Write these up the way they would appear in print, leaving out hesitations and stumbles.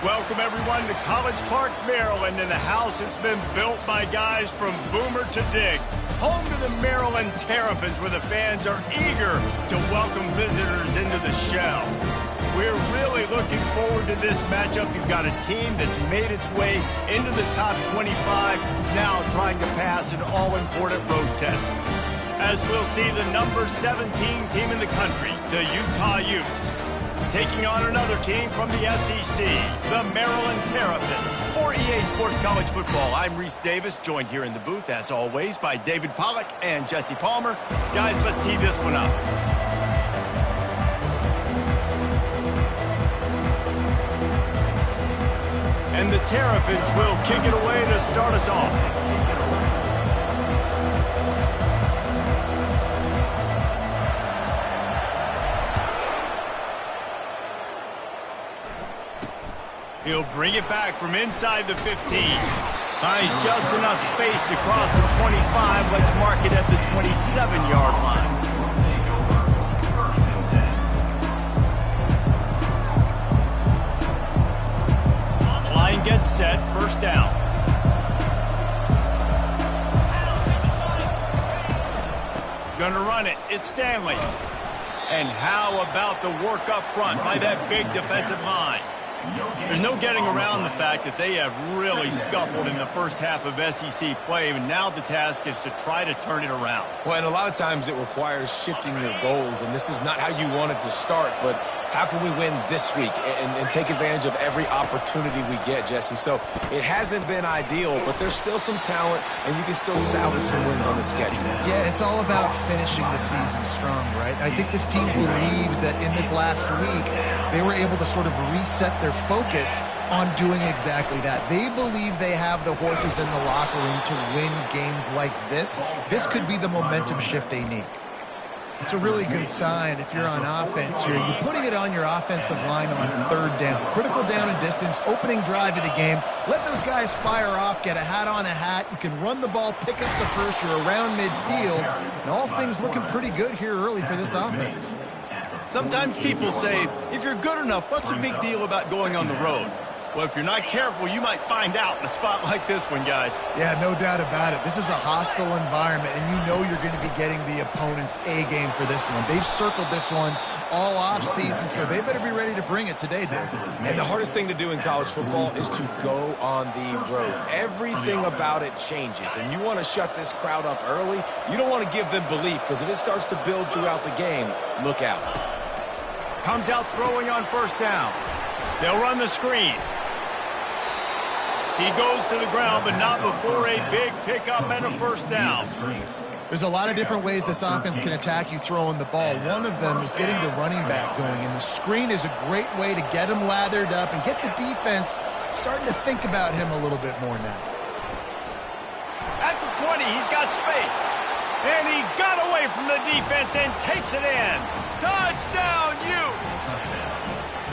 Welcome, everyone, to College Park, Maryland, and the house has been built by guys from Boomer to Dig. Home to the Maryland Terrapins, where the fans are eager to welcome visitors into the shell. We're really looking forward to this matchup. You've got a team that's made its way into the top 25, now trying to pass an all-important road test. As we'll see the number 17 team in the country, the Utah Utes, taking on another team from the SEC, the Maryland Terrapins. For EA Sports College Football, I'm Reese Davis, joined here in the booth, as always, by David Pollack and Jesse Palmer. Guys, let's tee this one up. And the Terrapins will kick it away to start us off. He'll bring it back from inside the 15. Finds just enough space to cross the 25. Let's mark it at the 27-yard line. Line gets set, first down. Gonna run it, it's Stanley. And how about the work up front by that big defensive line? There's no getting around the fact that they have really scuffled in the first half of SEC play, and now the task is to try to turn it around. Well, and a lot of times it requires shifting your goals, and this is not how you want it to start, but how can we win this week and take advantage of every opportunity we get, Jesse? So it hasn't been ideal, but there's still some talent, and you can still salvage some wins on the schedule. Yeah, it's all about finishing the season strong, right? I think this team believes that in this last week, they were able to sort of reset their focus on doing exactly that. They believe they have the horses in the locker room to win games like this. This could be the momentum shift they need. It's a really good sign if you're on offense here. You're putting it on your offensive line on third down. Critical down and distance, opening drive of the game. Let those guys fire off, get a hat on a hat. You can run the ball, pick up the first. You're around midfield. And all things looking pretty good here early for this offense. Sometimes people say, if you're good enough, what's the big deal about going on the road? Well, if you're not careful, you might find out in a spot like this one, guys. Yeah, no doubt about it. This is a hostile environment, and you know you're going to be getting the opponent's A-game for this one. They've circled this one all off-season, so they better be ready to bring it today, Dave. And the hardest thing to do in college football is to go on the road. Everything about it changes, and you want to shut this crowd up early. You don't want to give them belief, because if it starts to build throughout the game, look out. Comes out throwing on first down. They'll run the screen. He goes to the ground, but not before a big pickup and a first down. There's a lot of different ways this offense can attack you throwing the ball. One of them is getting the running back going, and the screen is a great way to get him lathered up and get the defense starting to think about him a little bit more now. At the 20, he's got space. And he got away from the defense and takes it in. Touchdown, Utes!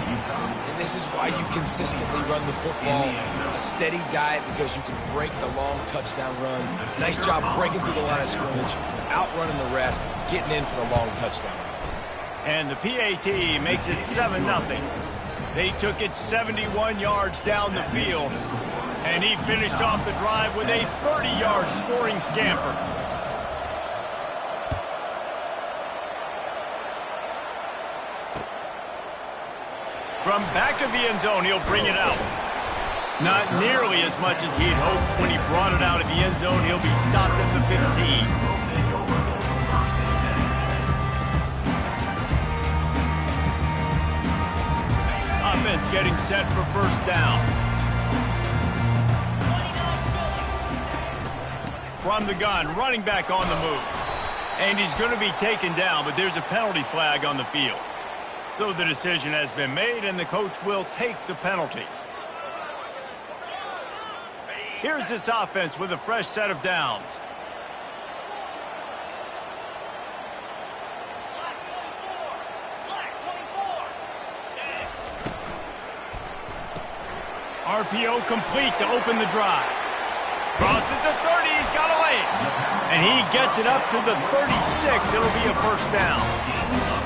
And this is why you consistently run the football. A steady diet because you can break the long touchdown runs. Nice job breaking through the line of scrimmage, outrunning the rest, getting in for the long touchdown. And the PAT makes it 7-0. They took it 71 yards down the field. And he finished off the drive with a 30-yard scoring scamper. From back of the end zone, he'll bring it out. Not nearly as much as he'd hoped when he brought it out of the end zone. He'll be stopped at the 15. Offense getting set for first down. From the gun, running back on the move. And he's going to be taken down, but there's a penalty flag on the field. So the decision has been made, and the coach will take the penalty. Here's this offense with a fresh set of downs. RPO complete to open the drive. Crosses the 30, he's got a lane. And he gets it up to the 36. It'll be a first down.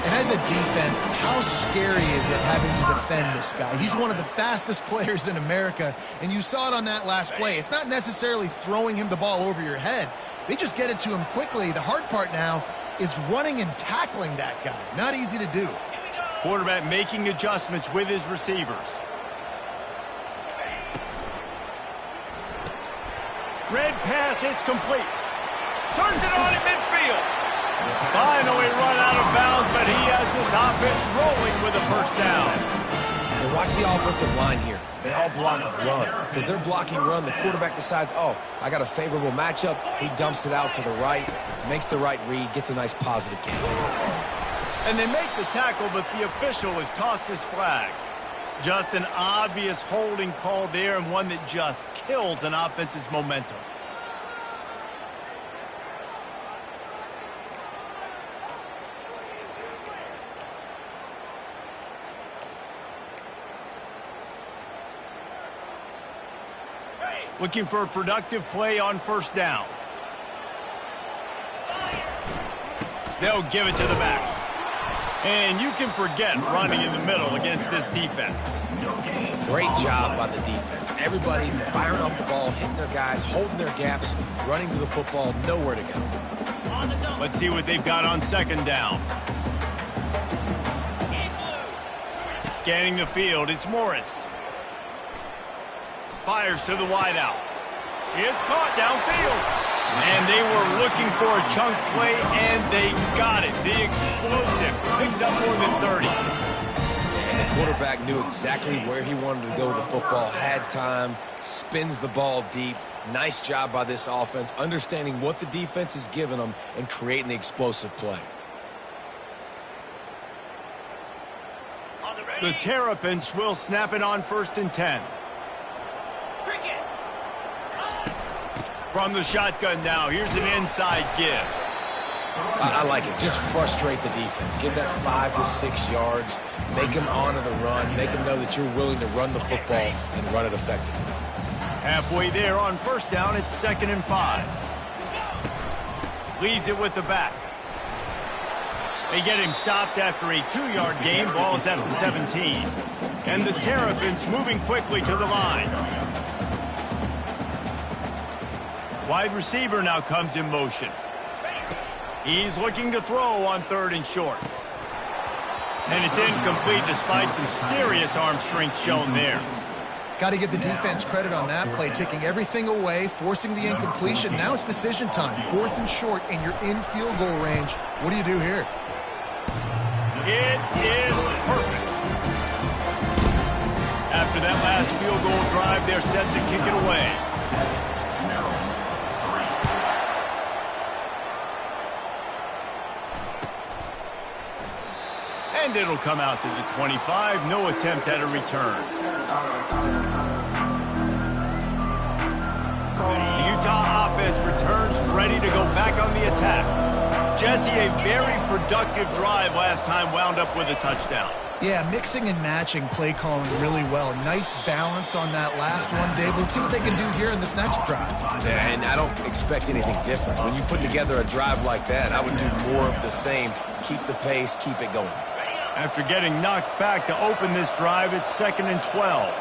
And as a defense, how scary is it having to defend this guy? He's one of the fastest players in America, and you saw it on that last play. It's not necessarily throwing him the ball over your head. They just get it to him quickly. The hard part now is running and tackling that guy. Not easy to do. Quarterback making adjustments with his receivers. Red pass, it's complete. Turns it on at midfield. Finally run out of bounds, but he has this offense rolling with a first down. And watch the offensive line here. They all block run. Because they're blocking run, the quarterback decides, oh, I got a favorable matchup. He dumps it out to the right, makes the right read, gets a nice positive gain. And they make the tackle, but the official has tossed his flag. Just an obvious holding call there, and one that just kills an offense's momentum. Looking for a productive play on first down. They'll give it to the back. And you can forget running in the middle against this defense. Great job by the defense. Everybody firing off the ball, hitting their guys, holding their gaps, running to the football, nowhere to go. Let's see what they've got on second down. Scanning the field, it's Morris. Fires to the wideout. It's caught downfield. And they were looking for a chunk play, and they got it. The explosive picks up more than 30. And the quarterback knew exactly where he wanted to go with the football, had time, spins the ball deep. Nice job by this offense, understanding what the defense is giving them and creating the explosive play. The Terrapins will snap it on 1st and 10. From the shotgun now, here's an inside give. I like it. Just frustrate the defense. Give that 5 to 6 yards. Make them honor the run. Make them know that you're willing to run the football and run it effectively. Halfway there on first down, it's 2nd and 5. Leaves it with the back. They get him stopped after a 2-yard gain. Ball is at the 17. And the Terrapins moving quickly to the line. Wide receiver now comes in motion. He's looking to throw on 3rd and short. And it's incomplete despite some serious arm strength shown there. Got to give the defense credit on that play, taking everything away, forcing the incompletion. Now it's decision time. 4th and short, and you're in field goal range. What do you do here? It is perfect. After that last field goal drive, they're set to kick it away. And it'll come out to the 25. No attempt at a return. The Utah offense returns ready to go back on the attack. Jesse, a very productive drive last time, wound up with a touchdown. Yeah, mixing and matching play calling really well. Nice balance on that last one, Dave. Let's see what they can do here in this next drive. Yeah, and I don't expect anything different. When you put together a drive like that, I would do more of the same. Keep the pace, keep it going. After getting knocked back to open this drive, it's 2nd and 12.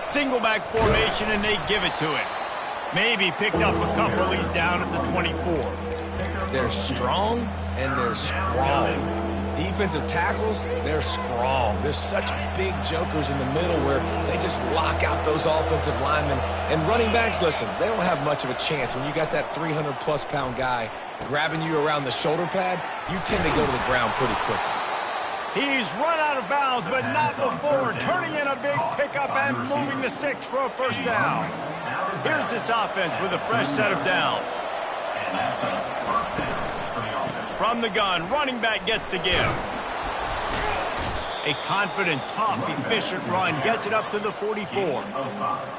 Single back formation, and they give it to him. Maybe picked up a couple. He's down at the 24. They're strong, and they're strong. Defensive tackles, they're strong. There's such big jokers in the middle where they just lock out those offensive linemen. And running backs, listen, they don't have much of a chance. When you got that 300-plus pound guy grabbing you around the shoulder pad, you tend to go to the ground pretty quickly. He's run out of bounds, but not before. Turning in a big pickup and moving the sticks for a first down. Here's this offense with a fresh set of downs. From the gun, running back gets to give. A confident, tough, efficient run gets it up to the 44.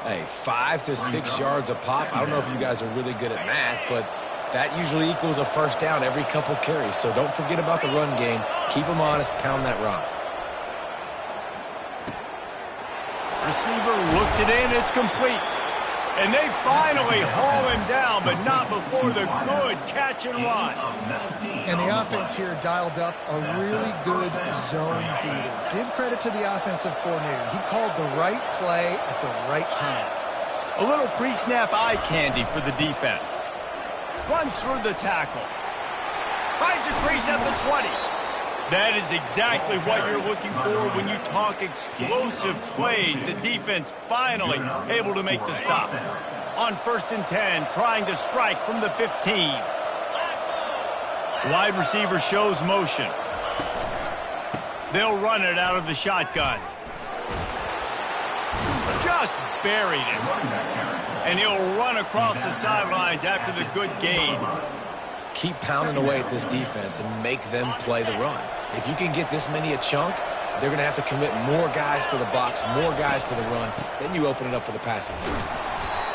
Hey, 5 to 6 yards a pop. I don't know if you guys are really good at math, but that usually equals a first down every couple carries. So don't forget about the run game. Keep them honest, pound that rock. Receiver looks it in, it's complete. And they finally haul him down, but not before the good catch and run. And the offense here dialed up a really good zone beating. Give credit to the offensive coordinator. He called the right play at the right time. A little pre-snap eye candy for the defense. Runs through the tackle. Finds a crease at the 20. That is exactly what you're looking for when you talk explosive plays. The defense finally able to make the stop. On 1st and 10, trying to strike from the 15. Wide receiver shows motion. They'll run it out of the shotgun. Just buried it. And he'll run across the sidelines after the good gain. Keep pounding away at this defense and make them play the run. If you can get this many a chunk, they're going to have to commit more guys to the box, more guys to the run. Then you open it up for the passing game.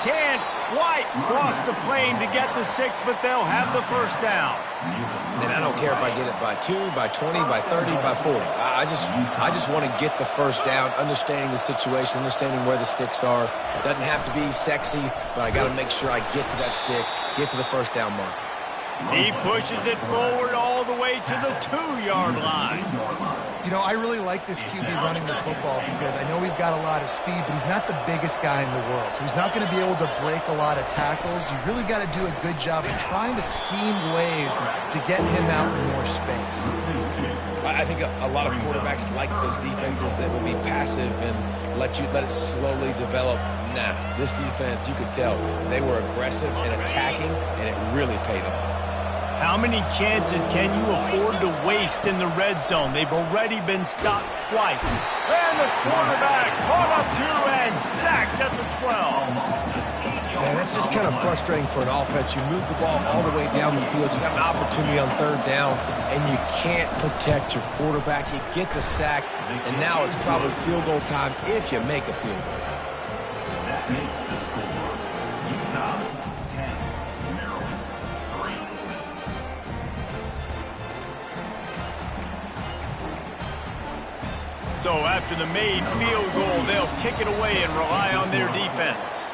Can White cross the plane to get the 6, but they'll have the first down. And I don't care if I get it by 2, by 20, by 30, by 40. I just want to get the first down, understanding the situation, understanding where the sticks are. It doesn't have to be sexy, but I got to make sure I get to that stick, get to the first down mark. He pushes it forward all the way to the 2-yard line. You know, I really like this QB running the football because I know he's got a lot of speed, but he's not the biggest guy in the world. So he's not going to be able to break a lot of tackles. You really got to do a good job of trying to scheme ways to get him out in more space. I think a lot of quarterbacks like those defenses that will be passive and let it slowly develop. Nah, this defense, you could tell, they were aggressive and attacking, and it really paid off. How many chances can you afford to waste in the red zone? They've already been stopped twice. And the quarterback caught up to and sacked at the 12. Man, that's just kind of frustrating for an offense. You move the ball all the way down the field. You got an opportunity on 3rd down, and you can't protect your quarterback. You get the sack, and now it's probably field goal time if you make a field goal. That makes the score Utah 10, Maryland 3. So after the made field goal, they'll kick it away and rely on their defense.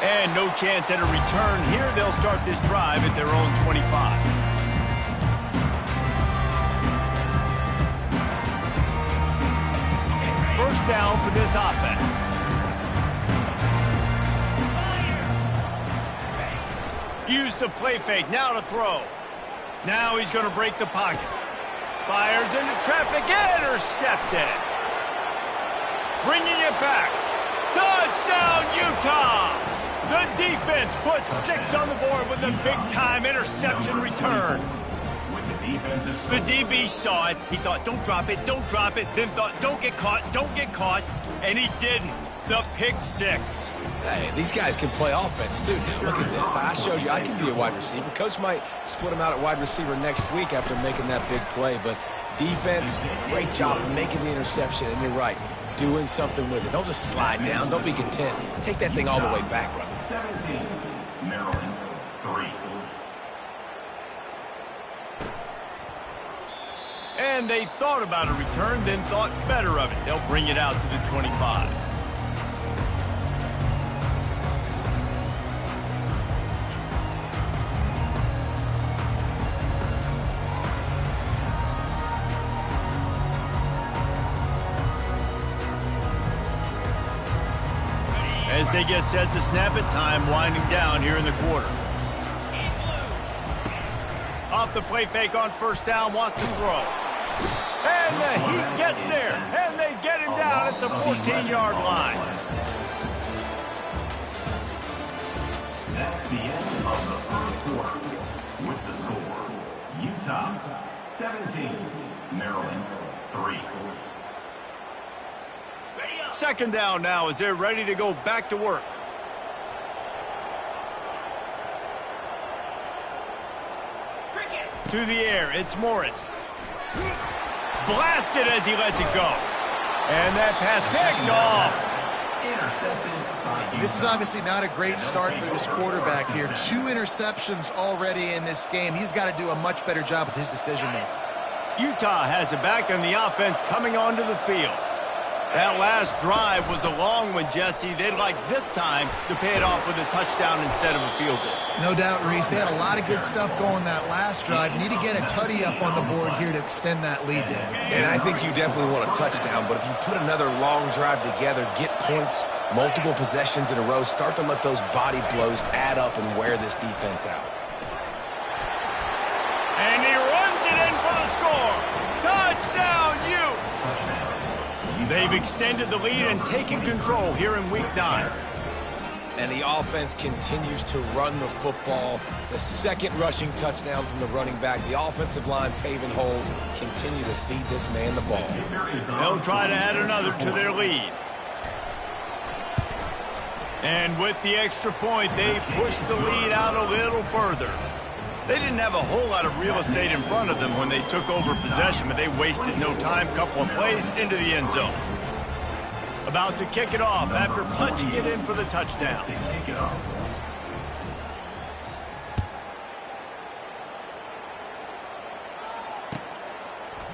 And no chance at a return here. They'll start this drive at their own 25. First down for this offense. Use the play fake, now to throw. Now he's going to break the pocket. Fires into traffic, intercepted. Bringing it back. Touchdown, Utah! The defense puts 6 on the board with a big-time interception return. The DB saw it. He thought, don't drop it, then thought, don't get caught, and he didn't. The pick 6. Hey, these guys can play offense, too. Now, look at this. I showed you I can be a wide receiver. Coach might split him out at wide receiver next week after making that big play. But defense, great job making the interception. And you're right, doing something with it. Don't just slide down. Don't be content. Take that thing all the way back, brother. 17, Maryland 3. And they thought about a return, then thought better of it. They'll bring it out to the 25. As they get set to snap it, time winding down here in the quarter. Off the play fake on first down, wants to throw. And he gets there, and they get him down at the 14-yard line. That's the end of the first quarter. With the score, Utah 17, Maryland 3. Second down now as they're ready to go back to work. To the air, it's Morris. Blasted as he lets it go. And that pass picked off. This is obviously not a great start for this quarterback here. 2 interceptions already in this game. He's got to do a much better job with his decision-making. Utah has it back on the offense coming onto the field. That last drive was a long one, Jesse. They'd like this time to pay it off with a touchdown instead of a field goal. No doubt, Reese. They had a lot of good stuff going that last drive. Need to get a tutty up on the board here to extend that lead, Dave. And I think you definitely want a touchdown, but if you put another long drive together, get points, multiple possessions in a row, start to let those body blows add up and wear this defense out. And he runs it in for the score. Touchdown, Utes! They've extended the lead and taken control here in Week 9. And the offense continues to run the football. The second rushing touchdown from the running back. The offensive line paving holes. Continue to feed this man the ball. They'll try to add another to their lead. And with the extra point, they push the lead out a little further. They didn't have a whole lot of real estate in front of them when they took over possession, but they wasted no time. Couple of plays into the end zone. About to kick it off after punching it in for the touchdown.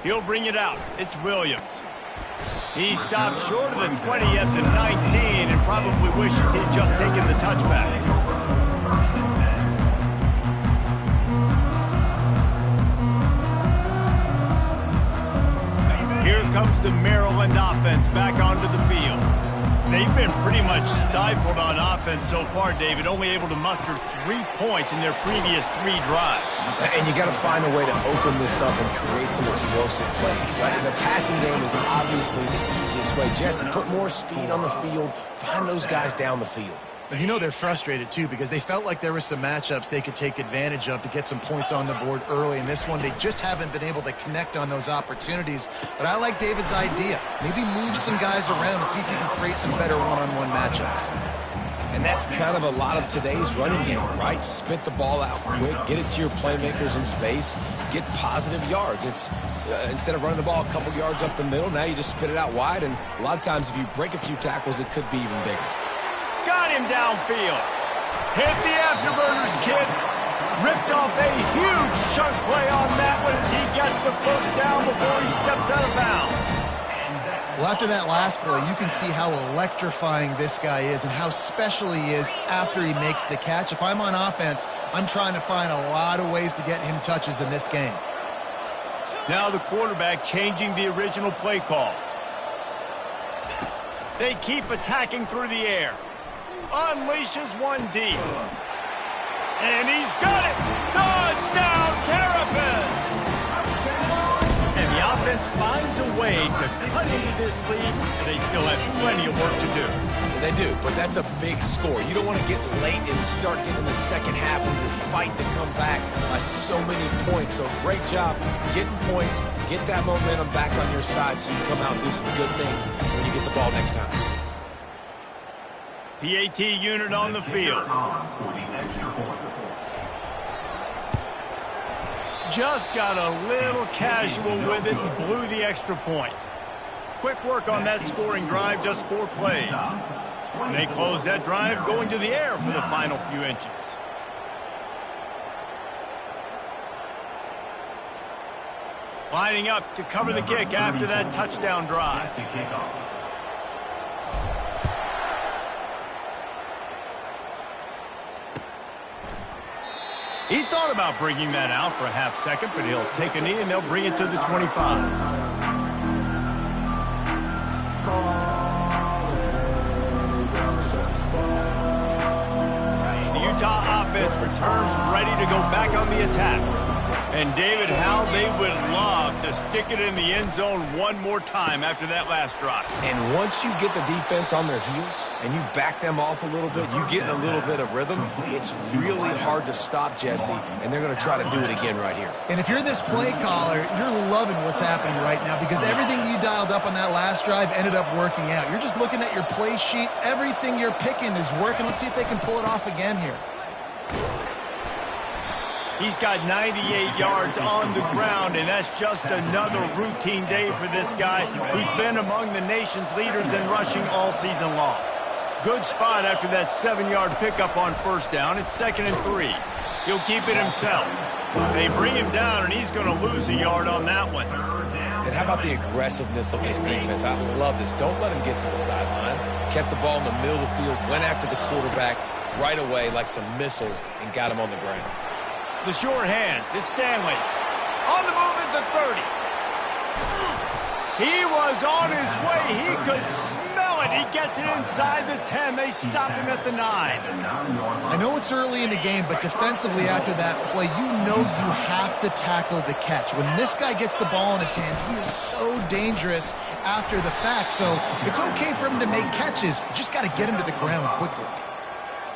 He'll bring it out. It's Williams. He stopped short of the 20 at the 19 and probably wishes he'd just taken the touchback. Here comes the Maryland offense back onto the field. They've been pretty much stifled on offense so far, David, only able to muster 3 points in their previous 3 drives. And you got to find a way to open this up and create some explosive plays. The passing game is obviously the easiest way. Jesse, put more speed on the field. Find those guys down the field. And you know they're frustrated, too, because they felt like there were some matchups they could take advantage of to get some points on the board early. In this one, they just haven't been able to connect on those opportunities. But I like David's idea. Maybe move some guys around and see if you can create some better one-on-one matchups. And that's kind of a lot of today's running game, right? Spit the ball out quick, get it to your playmakers in space, get positive yards. It's instead of running the ball a couple yards up the middle, now you just spit it out wide. And a lot of times if you break a few tackles, it could be even bigger. Got him downfield. Hit the afterburners, kid. Ripped off a huge chunk play on that one as he gets the first down before he steps out of bounds. Well, after that last play, you can see how electrifying this guy is and how special he is after he makes the catch. If I'm on offense, I'm trying to find a lot of ways to get him touches in this game. Now the quarterback changing the original play call. They keep attacking through the air. Unleashes one deep. And he's got it! Touchdown, Terrapins! And the offense finds a way to cut into this lead, and they still have plenty of work to do. They do, but that's a big score. You don't want to get late and start getting in the second half when you're fighting to come back by so many points. So great job getting points, get that momentum back on your side so you come out and do some good things when you get the ball next time. PAT unit on the field. Just got a little casual with it and blew the extra point. Quick work on that scoring drive, just 4 plays. And they close that drive going to the air for the final few inches. Lining up to cover the kick after that touchdown drive. He thought about bringing that out for a half second, but he'll take a knee and they'll bring it to the 25. The Utah offense returns ready to go back on the attack. And David, how they would love to stick it in the end zone one more time after that last drive. And once you get the defense on their heels and you back them off a little bit, you get in a little bit of rhythm, it's really hard to stop, Jesse, and they're going to try to do it again right here. And if you're this play caller, you're loving what's happening right now because everything you dialed up on that last drive ended up working out. You're just looking at your play sheet. Everything you're picking is working. Let's see if they can pull it off again here. He's got 98 yards on the ground, and that's just another routine day for this guy who's been among the nation's leaders in rushing all season long. Good spot after that 7-yard pickup on first down. It's 2nd and 3. He'll keep it himself. They bring him down, and he's going to lose a yard on that one. And how about the aggressiveness of this defense? I love this. Don't let him get to the sideline. Kept the ball in the middle of the field, went after the quarterback right away like some missiles, and got him on the ground. The short hands. It's Stanley. On the move at the 30. He was on his way. He could smell it. He gets it inside the 10. They stop him at the 9. I know it's early in the game, but defensively after that play, you know you have to tackle the catch. When this guy gets the ball in his hands, he is so dangerous after the fact. So it's okay for him to make catches. You just got to get him to the ground quickly.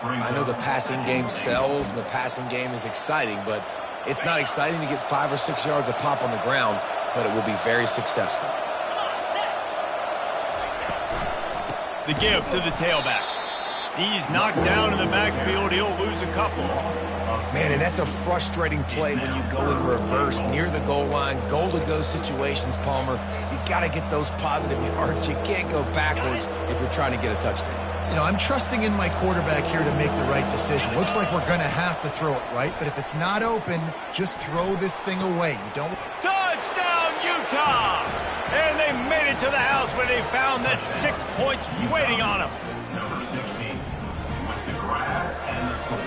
I know the passing game sells and the passing game is exciting, but it's not exciting to get 5 or 6 yards a pop on the ground, but it will be very successful. The give to the tailback. He's knocked down in the backfield. He'll lose a couple. Man, and that's a frustrating play when you go in reverse near the goal line, goal-to-go situations, Palmer. You got to get those positive yards. You can't go backwards if you're trying to get a touchdown. You know, I'm trusting in my quarterback here to make the right decision. Looks like we're going to have to throw it, right? But if it's not open, just throw this thing away. You don't... Touchdown, Utah! And they made it to the house when they found that 6 points waiting on them. Number 16 with the grab and the score.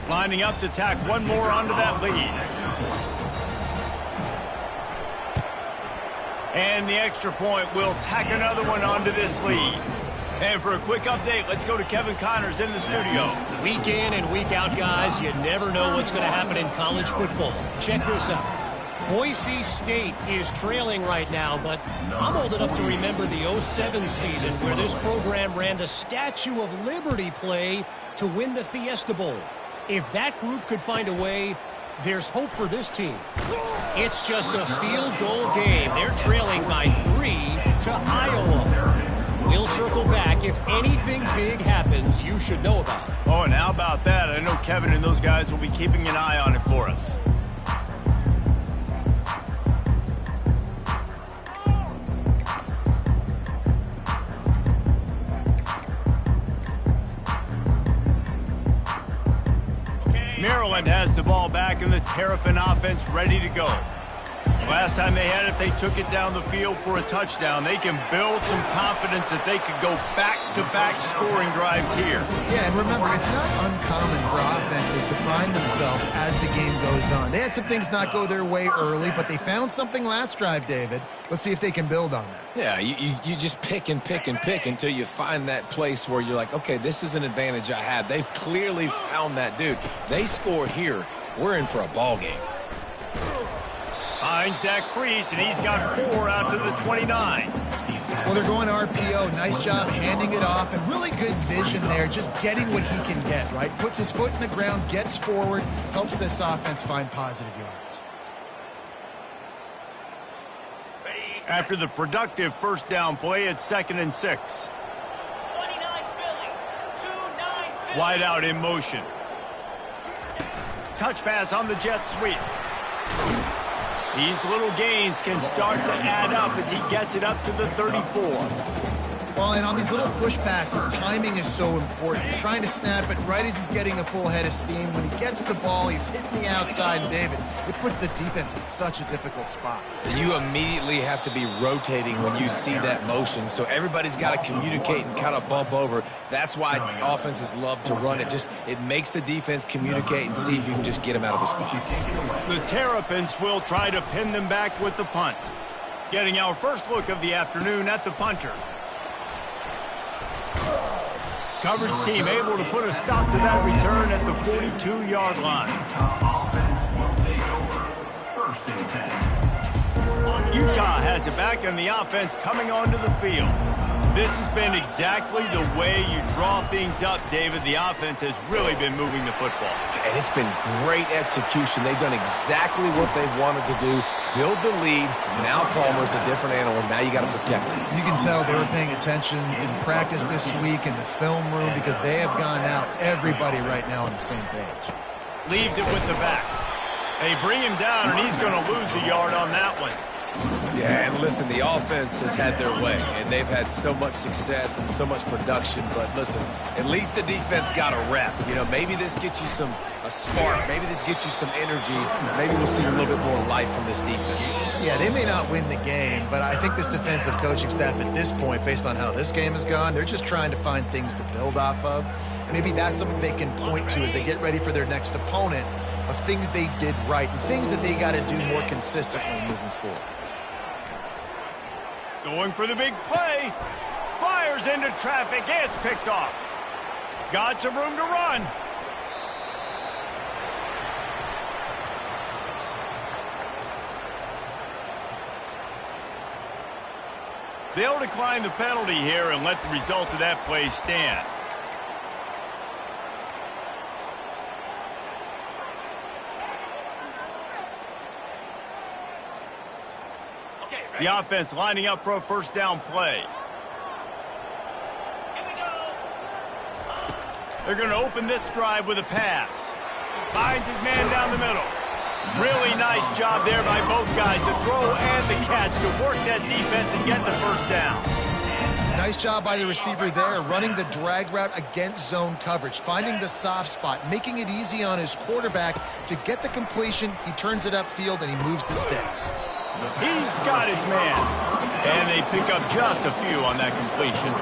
Lining up to tack one more onto that lead. And the extra point will tack another one onto this lead. And for a quick update, let's go to Kevin Connors in the studio. Week in and week out, guys, you never know what's going to happen in college football. Check this out. Boise State is trailing right now, but I'm old enough to remember the 07 season where this program ran the Statue of Liberty play to win the Fiesta Bowl. If that group could find a way, there's hope for this team. It's just a field goal game. They're trailing by 3 to Iowa. We'll circle back. If anything big happens, you should know about it. Oh, and how about that? I know Kevin and those guys will be keeping an eye on it for us. Maryland has the ball back and the Terrapin offense ready to go. Last time they had it, they took it down the field for a touchdown. They can build some confidence that they could go back-to-back scoring drives here. Yeah, and remember, it's not uncommon for offenses to find themselves as the game goes on. They had some things not go their way early, but they found something last drive, David. Let's see if they can build on that. Yeah, you just pick and pick and pick until you find that place where you're like, okay, this is an advantage I have. They've clearly found that dude. They score here, we're in for a ball game. Finds that crease, and he's got 4 out to the 29. Well, they're going RPO. Nice job handing it off, and really good vision there, just getting what he can get, right? Puts his foot in the ground, gets forward, helps this offense find positive yards. After the productive first down play, it's 2nd and 6. Wide out in motion. Touch pass on the jet sweep. These little gains can start to add up as he gets it up to the 34. Well, and on these little push passes, timing is so important. You're trying to snap it right as he's getting a full head of steam. When he gets the ball, he's hitting the outside, and David, it puts the defense in such a difficult spot. You immediately have to be rotating when you see that motion, so everybody's got to communicate and kind of bump over. That's why offenses love to run it. It makes the defense communicate and see if you can just get them out of a spot. The Terrapins will try to pin them back with the punt. Getting our first look of the afternoon at the punter. Coverage team able to put a stop to that return at the 42-yard line. Offense will take over. 1st and 10. Utah has it back, and the offense coming onto the field. This has been exactly the way you draw things up, David. The offense has really been moving the football. And it's been great execution. They've done exactly what they've wanted to do. Build the lead. Now Palmer's a different animal. Now you got to protect it. You can tell they were paying attention in practice this week in the film room because they have gone out, everybody right now on the same page. Leaves it with the back. They bring him down, and he's going to lose a yard on that one. Yeah, and listen, the offense has had their way, and they've had so much success and so much production. But listen, at least the defense got a rep. You know, maybe this gets you a spark. Maybe this gets you some energy. Maybe we'll see a little bit more life from this defense. Yeah, they may not win the game, but I think this defensive coaching staff at this point, based on how this game has gone, they're just trying to find things to build off of. And maybe that's something they can point to as they get ready for their next opponent, of things they did right and things that they got to do more consistently moving forward. Going for the big play. Fires into traffic. It's picked off. Got some room to run. They'll decline the penalty here and let the result of that play stand. The offense lining up for a first down play. They're going to open this drive with a pass. Finds his man down the middle. Really nice job there by both guys to throw and the catch to work that defense and get the first down. Nice job by the receiver there, running the drag route against zone coverage, finding the soft spot, making it easy on his quarterback to get the completion. He turns it upfield and he moves the sticks. He's got his man. And they pick up just a few on that completion.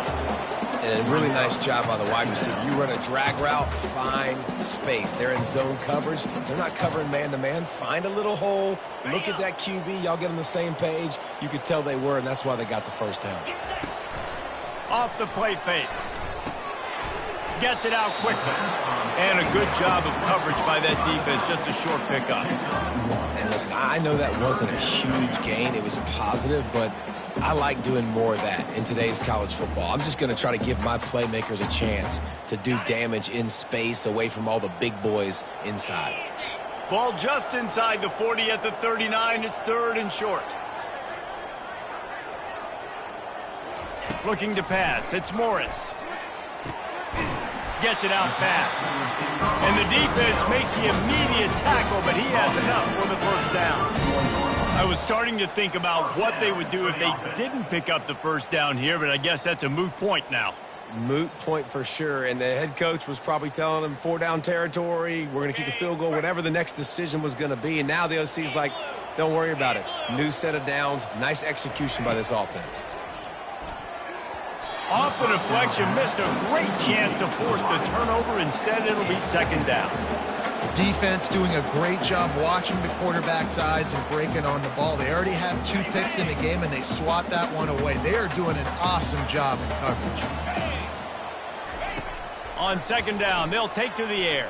And a really nice job by the wide receiver. You run a drag route, find space. They're in zone coverage. They're not covering man-to-man. Find a little hole. Look at that QB. Y'all get on the same page. You could tell they were, and that's why they got the first down. Off the play fake. Gets it out quickly. And a good job of coverage by that defense. Just a short pickup. And listen, I know that wasn't a huge gain. It was positive, but I like doing more of that in today's college football. I'm just going to try to give my playmakers a chance to do damage in space away from all the big boys inside. Ball just inside the 40 at the 39. It's third and short. Looking to pass. It's Morris. Gets it out fast. And the defense makes the immediate tackle, but he has enough for the first down. I was starting to think about what they would do if they didn't pick up the first down here, but I guess that's a moot point now. Moot point for sure, and the head coach was probably telling them 4-down territory, we're going to kick a field goal, whatever the next decision was going to be, and now the OC's like, don't worry about it. New set of downs, nice execution by this offense. Off the deflection, missed a great chance to force the turnover. Instead, it'll be second down. Defense doing a great job watching the quarterback's eyes and breaking on the ball. They already have 2 picks in the game, and they swat that one away. They are doing an awesome job in coverage. On second down, they'll take to the air.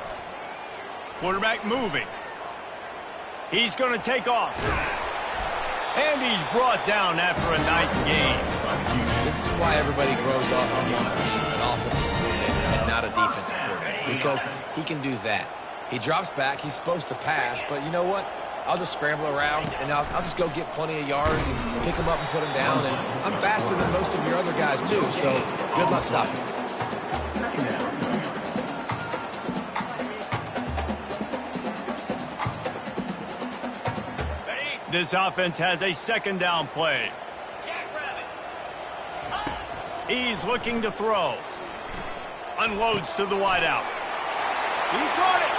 Quarterback moving. He's going to take off. And he's brought down after a nice game. This is why everybody grows up and wants to be an offensive coordinator and not a defensive coordinator, because he can do that. He drops back. He's supposed to pass, but you know what? I'll just scramble around, and I'll just go get plenty of yards and pick him up and put him down. And I'm faster than most of your other guys, too, so good luck stopping him. This offense has a second down play. He's looking to throw. Unloads to the wideout. He caught it.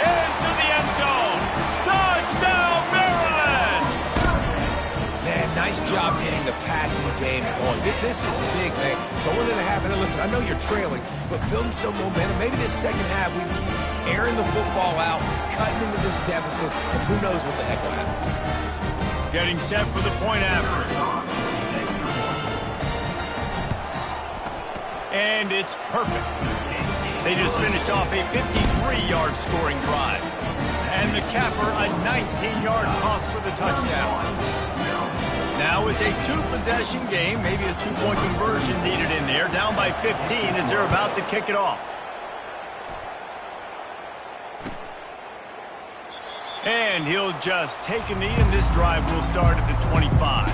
Into the end zone. Touchdown, Maryland! Man, nice job getting the passing game going. This is big, man. Going into half, and listen, I know you're trailing, but building some momentum. Maybe this second half we can keep airing the football out, cutting into this deficit, and who knows what the heck will happen. Getting set for the point after. And it's perfect. They just finished off a 53-yard scoring drive. And the capper, a 19-yard toss for the touchdown. Now it's a 2-possession game, maybe a 2-point conversion needed in there. Down by 15 as they're about to kick it off. And he'll just take a knee, and this drive will start at the 25.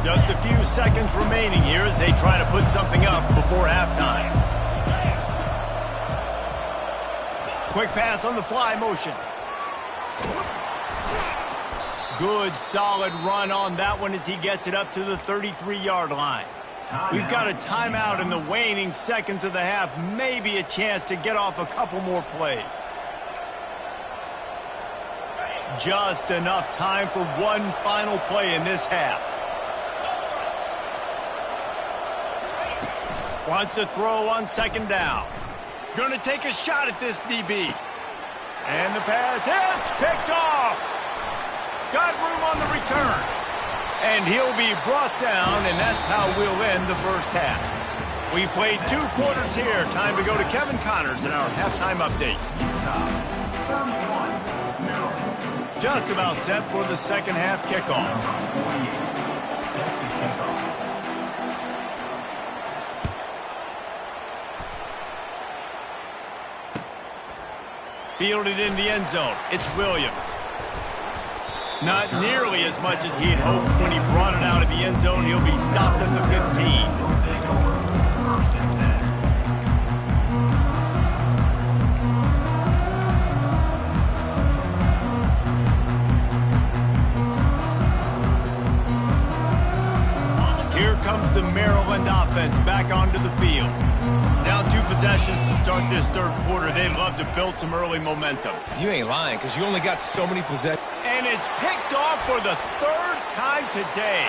Just a few seconds remaining here as they try to put something up before halftime. Quick pass on the fly motion. Good, solid run on that one as he gets it up to the 33-yard line. We've got a timeout in the waning seconds of the half. Maybe a chance to get off a couple more plays. Just enough time for one final play in this half. Wants to throw on second down. Going to take a shot at this DB. And the pass hits, picked off. Got room on the return. And he'll be brought down, and that's how we'll end the first half. We played 2 quarters here. Time to go to Kevin Connors in our halftime update. Just about set for the second half kickoff. Fielded in the end zone. It's Williams. Not nearly as much as he had hoped when he brought it out of the end zone. He'll be stopped at the 15. Here comes the Maryland offense back onto the field. Down 2 possessions to start this third quarter. They'd love to build some early momentum. You ain't lying, because you only got so many possessions. And it's picked off for the 3rd time today.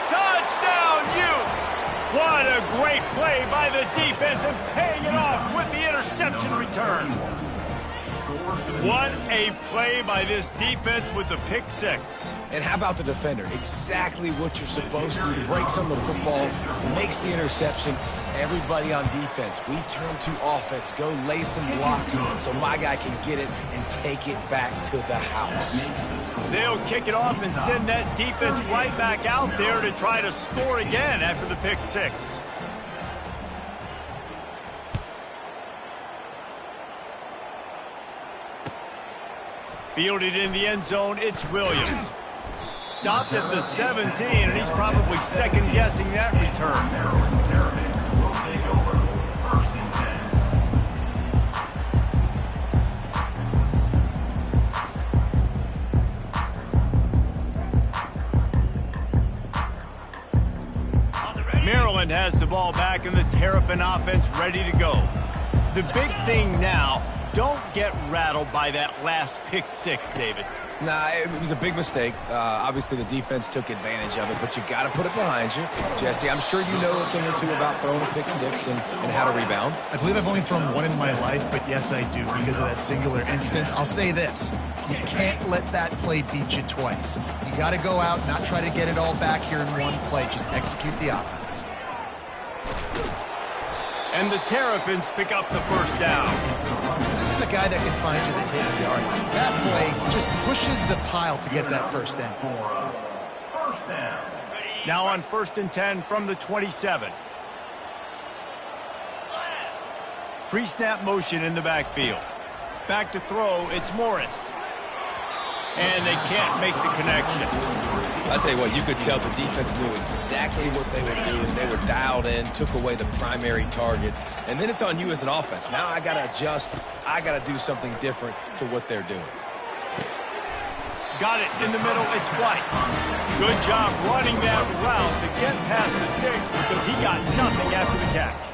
Touchdown, Utes! What a great play by the defense and paying it off with the interception return. What a play by this defense with the pick 6. And how about the defender? Exactly what you're supposed to. Breaks on the football, makes the interception. Everybody on defense, we turn to offense. Go lay some blocks so my guy can get it and take it back to the house. They'll kick it off and send that defense right back out there to try to score again after the pick 6. Fielded in the end zone, it's Williams. Stopped at the 17, and he's probably second-guessing that return. Maryland has the ball back and the Terrapin offense ready to go. The big thing now, don't get rattled by that last pick 6, David. Nah, it was a big mistake. Obviously, the defense took advantage of it, but you got to put it behind you. Jesse, I'm sure you know a thing or two about throwing a pick 6 and how to rebound. I believe I've only thrown 1 in my life, but yes, I do because of that singular instance. I'll say this. You can't let that play beat you twice. You got to go out, not try to get it all back here in one play. Just execute the offense. And the Terrapins pick up the first down. This is a guy that can find you the hidden yardage. That play just pushes the pile to get that first down. Now on 1st and 10 from the 27. Pre-snap motion in the backfield. Back to throw, it's Morris. And they can't make the connection. I'll tell you what, you could tell the defense knew exactly what they were doing. They were dialed in, took away the primary target. And then it's on you as an offense. Now I got to adjust. I got to do something different to what they're doing. Got it in the middle, it's White. Good job running that route to get past the sticks because he got nothing after the catch.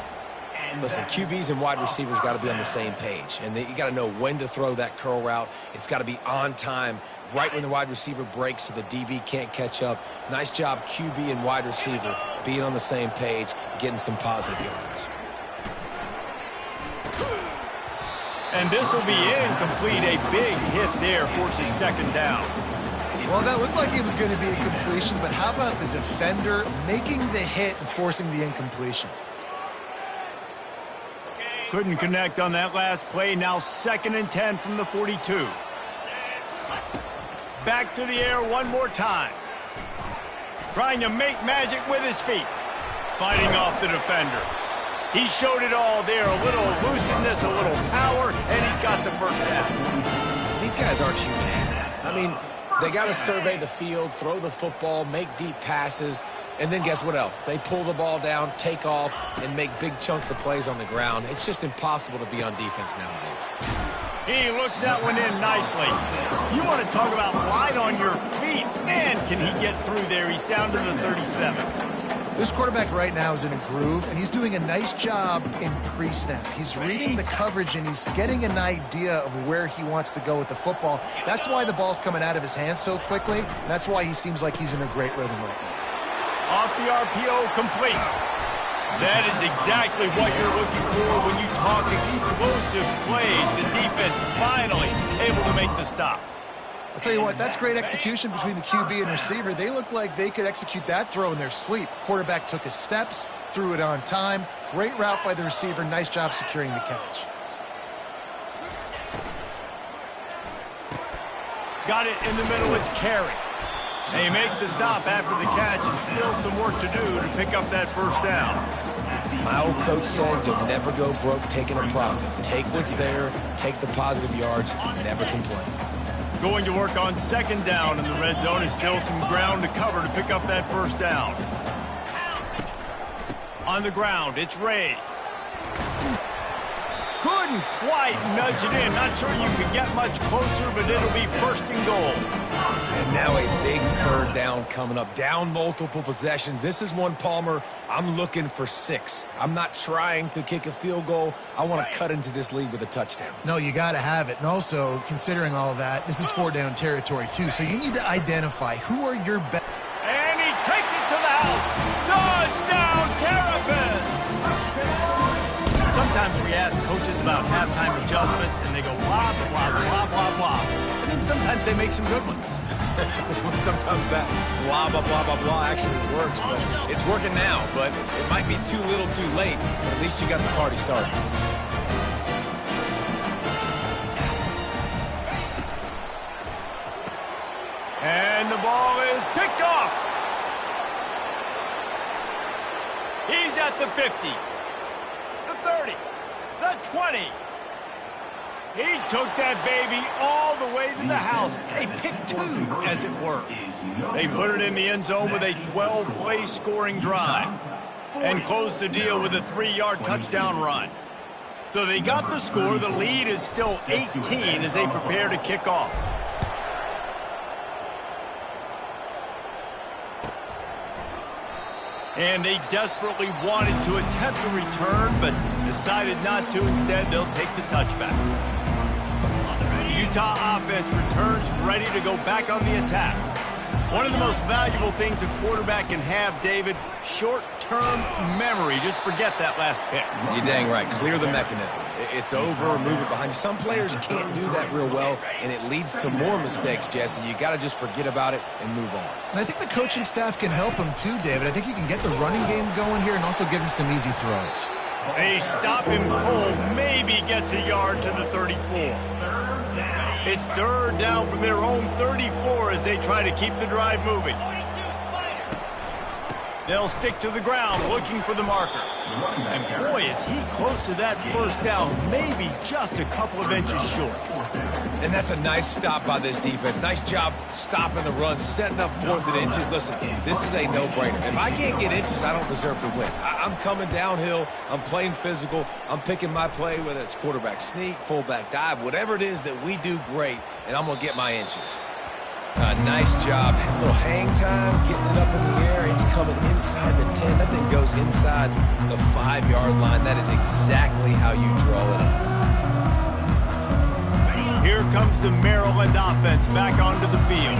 Listen, QBs and wide receivers got to be on the same page. And you got to know when to throw that curl route. It's got to be on time, right when the wide receiver breaks so the DB can't catch up. Nice job, QB and wide receiver, being on the same page, getting some positive yards. And this will be incomplete. A big hit there forces second down. Well, that looked like it was going to be a completion, but how about the defender making the hit and forcing the incompletion? Couldn't connect on that last play. Now 2nd and 10 from the 42. Back to the air one more time. Trying to make magic with his feet. Fighting off the defender. He showed it all there. A little looseness, a little power, and he's got the first down. These guys aren't human. I mean, They got to survey the field, throw the football, make deep passes, and then guess what else? They pull the ball down, take off, and make big chunks of plays on the ground. It's just impossible to be on defense nowadays. He looks that one in nicely. You want to talk about light on your feet. Man, can he get through there. He's down to the 37. This quarterback right now is in a groove, and he's doing a nice job in pre-snap. He's reading the coverage, and he's getting an idea of where he wants to go with the football. That's why the ball's coming out of his hands so quickly, and that's why he seems like he's in a great rhythm right now. Off the RPO, complete. That is exactly what you're looking for when you talk explosive plays. The defense finally able to make the stop. I'll tell you what, that's great execution between the QB and receiver. They look like they could execute that throw in their sleep. Quarterback took his steps, threw it on time. Great route by the receiver. Nice job securing the catch. Got it in the middle. It's Carey. They make the stop after the catch, and still some work to do to pick up that first down. My old coach said you'll never go broke taking a profit. Take what's there, take the positive yards, never complain. Going to work on second down in the red zone. Is still some ground to cover to pick up that first down. On the ground, it's Ray. Couldn't quite nudge it in. Not sure you could get much closer, but it'll be first and goal. And now a big third down coming up. Down multiple possessions. This is one, Palmer, I'm looking for 6. I'm not trying to kick a field goal. I want to cut into this lead with a touchdown. No, you got to have it. And also, considering all of that, this is 4-down territory, too. So you need to identify who are your best. And he takes it to the house. Touchdown, Terrapins! Sometimes we ask coaches about halftime adjustments, and they go blah, blah, blah, blah, blah. And then sometimes they make some good ones. Sometimes that blah, blah, blah, blah, blah actually works, but it's working now. But it might be too little too late, but at least you got the party started. And the ball is picked off. He's at the 50. The 30, the 20. He took that baby all the way to the house. A pick 2, as it were. They put it in the end zone with a 12-play scoring drive and closed the deal with a 3-yard touchdown run. So they got the score. The lead is still 18 as they prepare to kick off. And they desperately wanted to attempt a return, but decided not to. Instead, they'll take the touchback. The Utah offense returns ready to go back on the attack. One of the most valuable things a quarterback can have, David, short-term memory. Just forget that last pick. You're dang right. Clear the mechanism. It's over, move it behind you. Some players can't do that real well, and it leads to more mistakes, Jesse. You got to just forget about it and move on. And I think the coaching staff can help him too, David. I think you can get the running game going here and also give him some easy throws. They stop him cold, maybe gets a yard to the 34. It's third down from their own 34 as they try to keep the drive moving. They'll stick to the ground looking for the marker. And boy, is he close to that first down, maybe just a couple of inches short. And that's a nice stop by this defense. Nice job stopping the run, setting up 4th and inches. Listen, this is a no-brainer. If I can't get inches, I don't deserve to win. I'm coming downhill. I'm playing physical. I'm picking my play, whether it's quarterback sneak, fullback dive, whatever it is that we do great, and I'm going to get my inches. Nice job. A little hang time, getting it up in the air. It's coming inside the 10. That thing goes inside the 5-yard line. That is exactly how you draw it up. Here comes the Maryland offense back onto the field.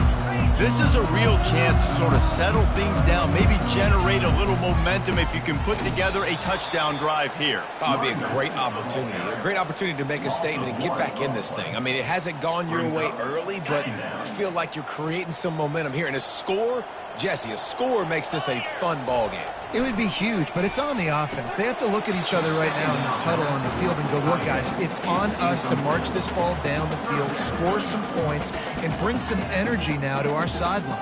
This is a real chance to sort of settle things down, maybe generate a little momentum if you can put together a touchdown drive here. Oh, it'd be a great opportunity to make a statement and get back in this thing. I mean, it hasn't gone your way early, but I feel like you're creating some momentum here. And a score, Jesse, a score makes this a fun ball game. It would be huge, but it's on the offense. They have to look at each other right now in this huddle on the field and go, look, guys, it's on us to march this ball down the field, score some points, and bring some energy now to our sideline.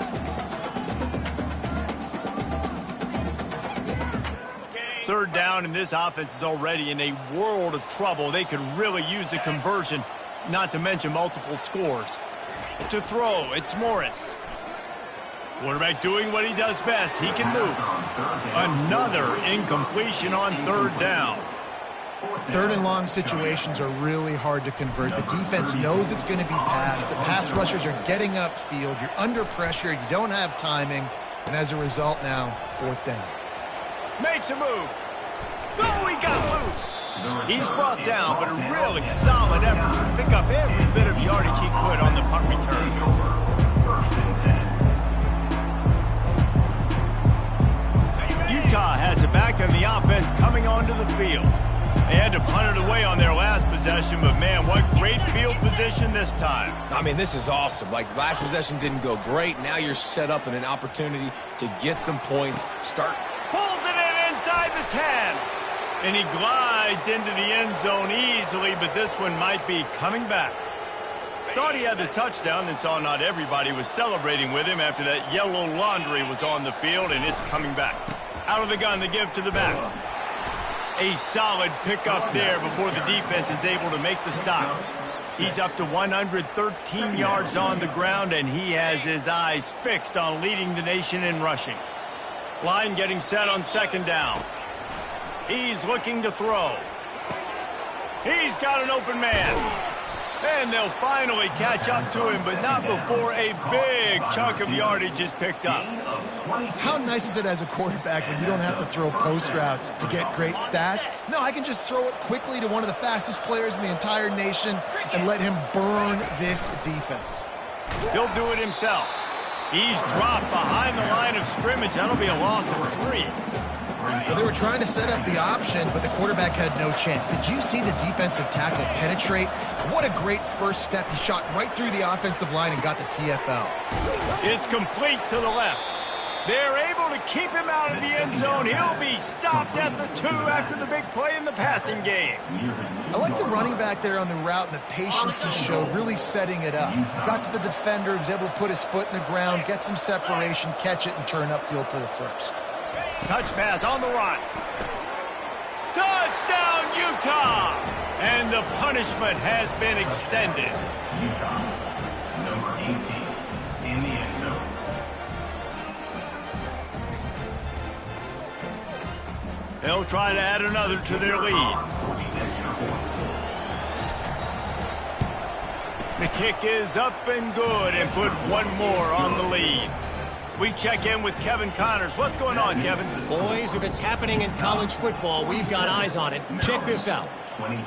Third down, and this offense is already in a world of trouble. They could really use a conversion, not to mention multiple scores. To throw, it's Morris. Quarterback doing what he does best. He can move. Another incompletion on third down. Third and long situations are really hard to convert. The defense knows it's going to be passed. The pass rushers are getting upfield. You're under pressure. You don't have timing. And as a result now, fourth down. Makes a move. Oh, he got loose. He's brought down, but a really solid effort to pick up every bit of yardage he could on the punt return. Utah has it back and the offense coming onto the field. They had to punt it away on their last possession, but man, what great field position this time. I mean, this is awesome. Like, last possession didn't go great. Now you're set up in an opportunity to get some points. Pulls it in inside the 10. And he glides into the end zone easily, but this one might be coming back. Thought he had the touchdown and saw not everybody was celebrating with him after that yellow laundry was on the field, and it's coming back. Out of the gun to give to the back. A solid pickup there before the defense is able to make the stop. He's up to 113 yards on the ground, and he has his eyes fixed on leading the nation in rushing. Line getting set on second down. He's looking to throw. He's got an open man. And they'll finally catch up to him, but not before a big chunk of yardage is picked up. How nice is it as a quarterback when you don't have to throw post routes to get great stats? No, I can just throw it quickly to one of the fastest players in the entire nation and let him burn this defense. He'll do it himself. He's dropped behind the line of scrimmage. That'll be a loss of 3. Well, they were trying to set up the option, but the quarterback had no chance. Did you see the defensive tackle penetrate? What a great first step. He shot right through the offensive line and got the TFL. It's complete to the left. They're able to keep him out of the end zone. He'll be stopped at the 2 after the big play in the passing game. I like the running back there on the route and the patience he showed, really setting it up. He got to the defender, was able to put his foot in the ground, get some separation, catch it, and turn upfield for the first. Touch pass on the run. Touchdown, Utah! And the punishment has been extended. Utah, number 18, in the end zone. They'll try to add another to their lead. The kick is up and good and put one more on the lead. We check in with Kevin Connors. What's going on, Kevin? Boys, if it's happening in college football, we've got eyes on it. Check this out.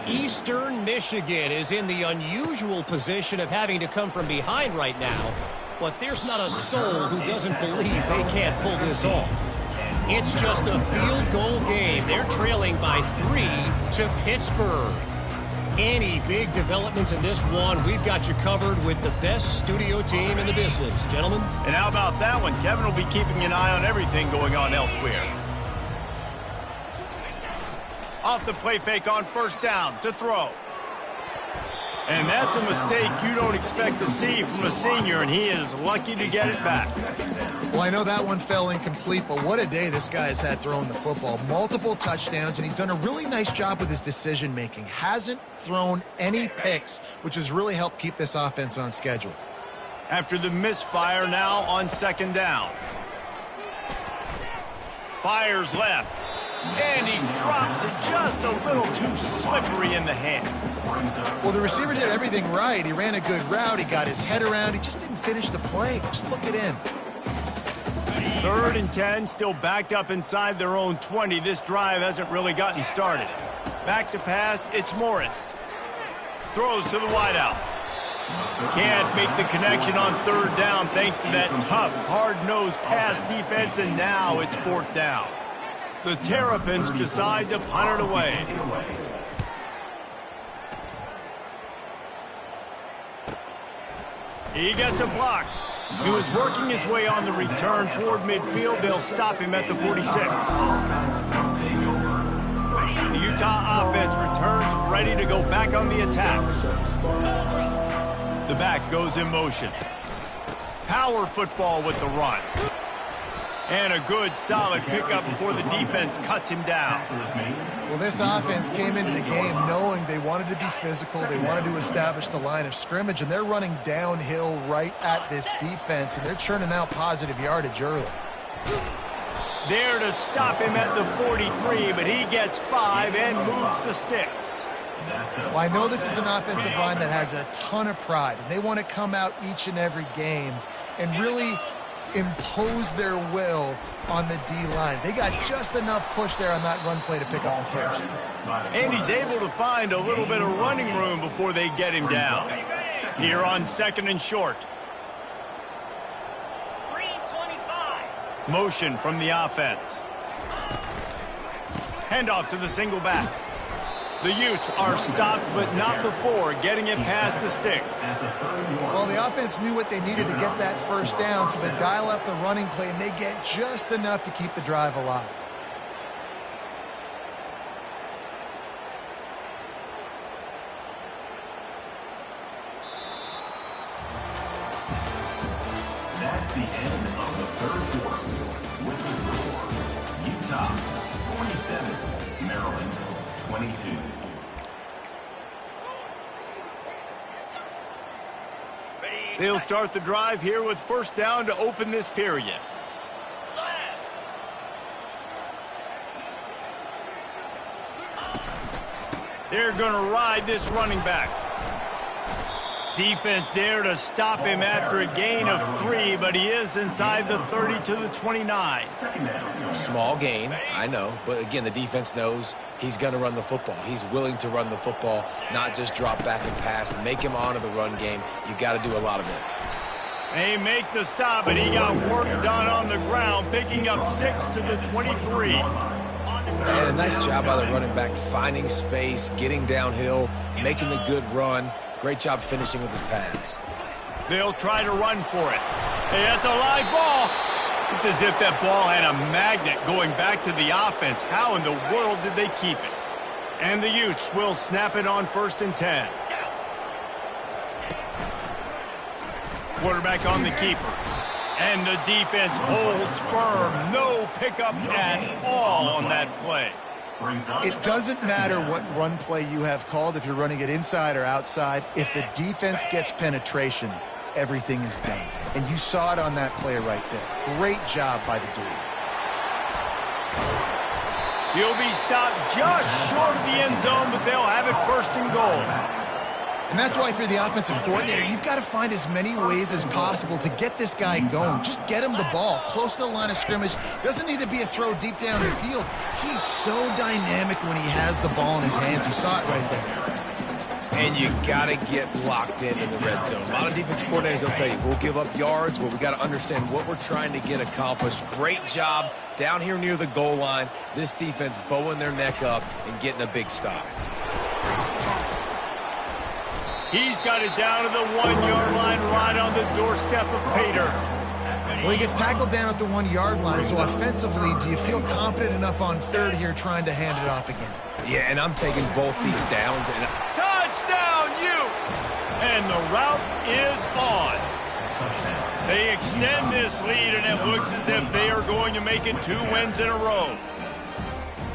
Eastern Michigan is in the unusual position of having to come from behind right now, but there's not a soul who doesn't believe they can't pull this off. It's just a field goal game. They're trailing by 3 to Pittsburgh. Any big developments in this one, we've got you covered with the best studio team in the business. Gentlemen? And how about that one? Kevin will be keeping an eye on everything going on elsewhere. Off the play fake on first down to throw. And that's a mistake you don't expect to see from a senior, and he is lucky to get it back. Well, I know that one fell incomplete, but what a day this guy has had throwing the football. Multiple touchdowns, and he's done a really nice job with his decision-making. Hasn't thrown any picks, which has really helped keep this offense on schedule. After the misfire, now on second down. Fires left. And he drops it just a little too slippery in the hands. Well, the receiver did everything right. He ran a good route. He got his head around. He just didn't finish the play. Just look it in. 3rd and 10, still backed up inside their own 20. This drive hasn't really gotten started. Back to pass, it's Morris. Throws to the wideout. Can't make the connection on 3rd down thanks to that tough, hard-nosed pass defense, and now it's 4th down. The Terrapins decide to punt it away. He gets a block. He was working his way on the return toward midfield. They'll stop him at the 46. The Utah offense returns ready to go back on the attack. The back goes in motion. Power football with the run. And a good, solid pickup before the defense cuts him down. Well, this offense came into the game knowing they wanted to be physical. They wanted to establish the line of scrimmage, and they're running downhill right at this defense, and they're churning out positive yardage early. There to stop him at the 43, but he gets 5 and moves the sticks. Well, I know this is an offensive line that has a ton of pride, and they want to come out each and every game and really impose their will on the D-line. They got just enough push there on that run play to pick up the first. And he's able to find a little bit of running room before they get him down. Here on 2nd and short. Motion from the offense. Handoff to the single back. The Utes are stopped, but not before getting it past the sticks. Well, the offense knew what they needed to get that first down, so they dial up the running play, and they get just enough to keep the drive alive. That's the end of the third quarter. With the score, Utah 47, Maryland 22. They'll start the drive here with first down to open this period. They're going to ride this running back. Defense there to stop him after a gain of 3, but he is inside the 30 to the 29. Small gain, I know, but again, the defense knows he's going to run the football. He's willing to run the football, not just drop back and pass, make him honor the run game. You got to do a lot of this. They make the stop, and he got work done on the ground, picking up 6 to the 23. And a nice job by the running back, finding space, getting downhill, making the good run. Great job finishing with his pads. They'll try to run for it. Hey, that's a live ball. It's as if that ball had a magnet going back to the offense. How in the world did they keep it? And the Utes will snap it on 1st and 10. Quarterback on the keeper. And the defense holds firm. No pickup at all on that play. It doesn't matter what run play you have called, if you're running it inside or outside. If the defense gets penetration, everything is done. And you saw it on that play right there. Great job by the dude. He'll be stopped just short of the end zone, but they'll have it 1st and goal. And that's why, if you're the offensive coordinator, you've got to find as many ways as possible to get this guy going. Just get him the ball close to the line of scrimmage. Doesn't need to be a throw deep down the field. He's so dynamic when he has the ball in his hands. You saw it right there. And you got to get locked in the red zone. A lot of defensive coordinators, they'll tell you, we'll give up yards, but we got to understand what we're trying to get accomplished. Great job down here near the goal line. This defense bowing their neck up and getting a big stop. He's got it down to the 1-yard line, right on the doorstep of Pater. Well, he gets tackled down at the 1-yard line, so offensively, do you feel confident enough on 3rd here trying to hand it off again? Yeah, and I'm taking both these downs. And Touchdown, Utes! And the route is on. They extend this lead, and it looks as if they are going to make it 2 wins in a row.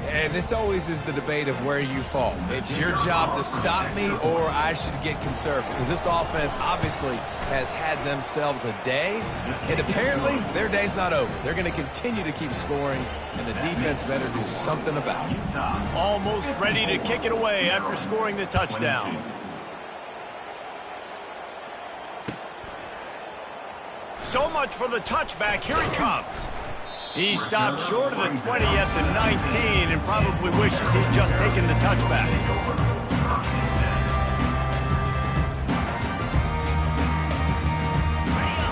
And this always is the debate of where you fall. It's your job to stop me, or I should get conservative. Because this offense obviously has had themselves a day, and apparently their day's not over. They're going to continue to keep scoring, and the defense better do something about it. Almost ready to kick it away after scoring the touchdown. So much for the touchback. Here he comes. He stopped short of the 20 at the 19 and probably wishes he'd just taken the touchback.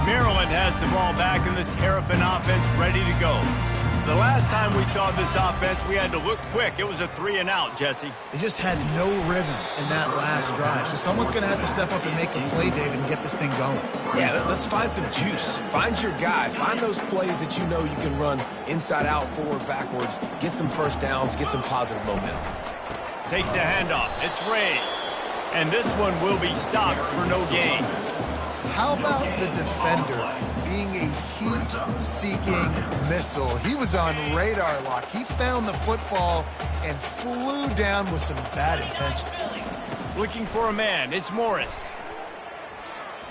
Maryland has the ball back and the Terrapin offense ready to go. The last time we saw this offense, we had to look quick. It was a 3-and-out, Jesse. They just had no rhythm in that last drive. So someone's going to have to step up and make a play, David, and get this thing going. Yeah, let's find some juice. Find your guy. Find those plays that you know you can run inside out, forward, backwards. Get some first downs. Get some positive momentum. Takes the handoff. It's Ray. And this one will be stopped for no gain. How about the defender being a heat-seeking missile? He was on radar lock. He found the football and flew down with some bad intentions. looking for a man. It's Morris.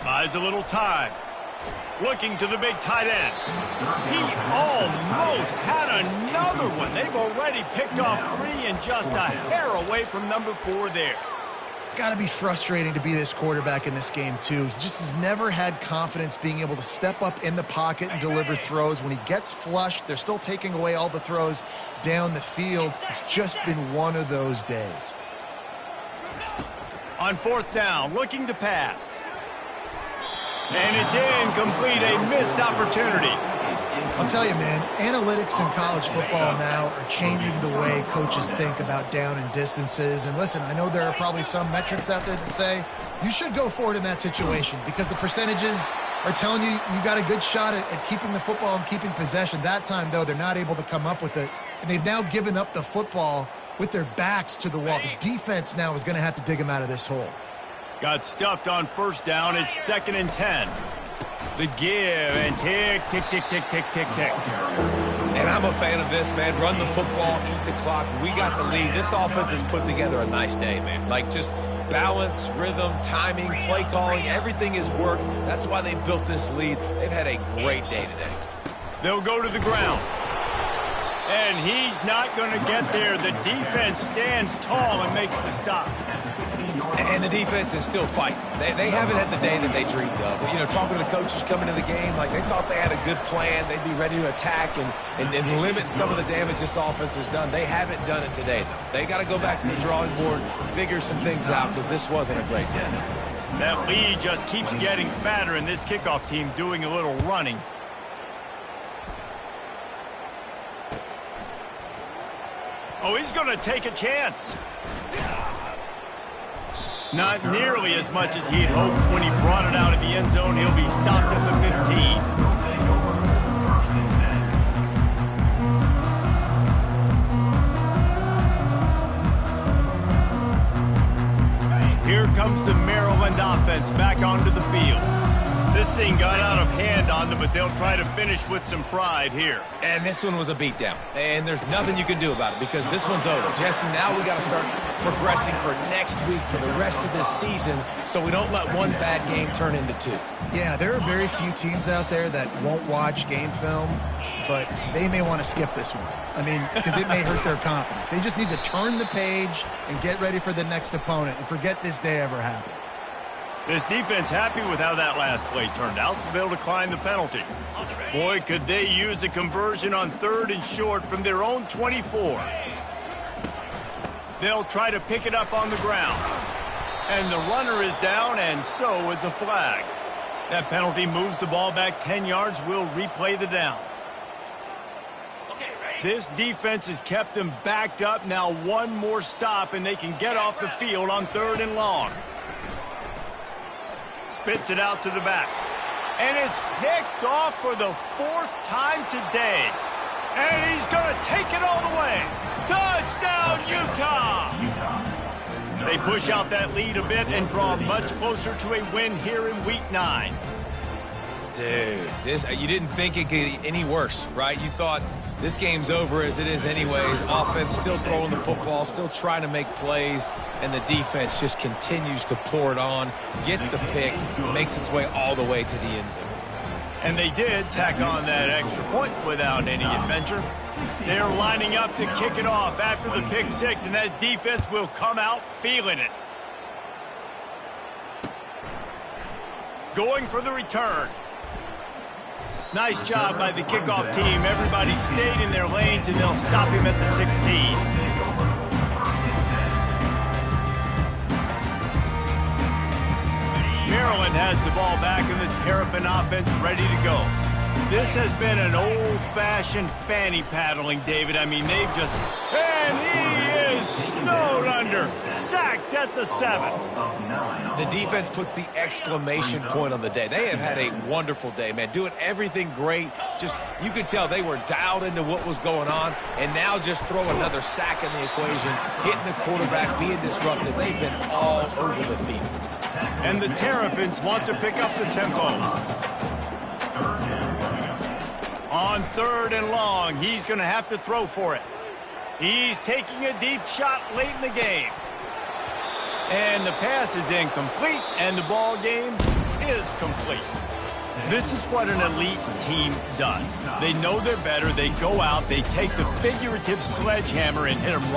Buys a little time. Looking to the big tight end. He almost had another one. They've already picked off 3 and just a hair away from number 4 there. It's got to be frustrating to be this quarterback in this game, too. He just has never had confidence being able to step up in the pocket and deliver throws. When he gets flushed, they're still taking away all the throws down the field. It's just been one of those days. On 4th down, looking to pass. And it's incomplete, a missed opportunity. I'll tell you, man, analytics in college football now are changing the way coaches think about down and distances. And listen, I know there are probably some metrics out there that say you should go for it in that situation because the percentages are telling you you got a good shot at keeping the football and keeping possession. That time, though, they're not able to come up with it. And they've now given up the football with their backs to the wall. The defense now is going to have to dig them out of this hole. Got stuffed on 1st down. It's 2nd and 10. The give and tick, tick, tick, tick, tick, tick, tick. And I'm a fan of this, man. Run the football, eat the clock. We got the lead. This offense has put together a nice day, man. Like just balance, rhythm, timing, play calling, everything has worked. That's why they built this lead. They've had a great day today. They'll go to the ground. And he's not going to get there. The defense stands tall and makes the stop. And the defense is still fighting. They haven't had the day that they dreamed of. You know, talking to the coaches coming into the game, like they thought they had a good plan. They'd be ready to attack and limit some of the damage this offense has done. They haven't done it today, though. They got to go back to the drawing board, figure some things out, because this wasn't a great day. That lead just keeps getting fatter, and this kickoff team doing a little running. Oh, he's going to take a chance. Not nearly as much as he'd hoped when he brought it out of the end zone. He'll be stopped at the 15. Here comes the Maryland offense back onto the field. This thing got out of hand on them, but they'll try to finish with some pride here. And this one was a beatdown. And there's nothing you can do about it because this one's over. Jesse, now we got to start progressing for next week for the rest of this season so we don't let one bad game turn into 2. Yeah, there are very few teams out there that won't watch game film, but they may want to skip this one. I mean, because it may hurt their confidence. They just need to turn the page and get ready for the next opponent and forget this day ever happened. This defense happy with how that last play turned out, so they'll decline the penalty. Boy, could they use a conversion on 3rd and short from their own 24. They'll try to pick it up on the ground. And the runner is down, and so is a flag. That penalty moves the ball back 10 yards. We'll replay the down. This defense has kept them backed up. Now one more stop, and they can get off the field on 3rd and long. Spits it out to the back. And it's picked off for the 4th time today. And he's going to take it all the way. Touchdown, Utah! They push out that lead a bit and draw much closer to a win here in Week 9. Dude, you didn't think it could get any worse, right? You thought this game's over as it is anyways. Offense still throwing the football, still trying to make plays, and the defense just continues to pour it on, gets the pick, makes its way all the way to the end zone. And they did tack on that extra point without any adventure. They're lining up to kick it off after the pick 6, and that defense will come out feeling it. Going for the return. Nice job by the kickoff team. Everybody stayed in their lanes, and they'll stop him at the 16. Maryland has the ball back, and the Terrapin offense ready to go. This has been an old-fashioned fanny paddling, David. I mean, they've just... And he is snowed under. Sacked at the 7. The defense puts the exclamation point on the day. They have had a wonderful day, man. Doing everything great. Just, you could tell they were dialed into what was going on. And now just throw another sack in the equation. Hitting the quarterback, being disrupted. They've been all over the field. And the Terrapins want to pick up the tempo. On 3rd and long, he's going to have to throw for it. He's taking a deep shot late in the game. And the pass is incomplete, and the ball game is complete. This is what an elite team does. They know they're better. They go out, they take the figurative sledgehammer and hit them right.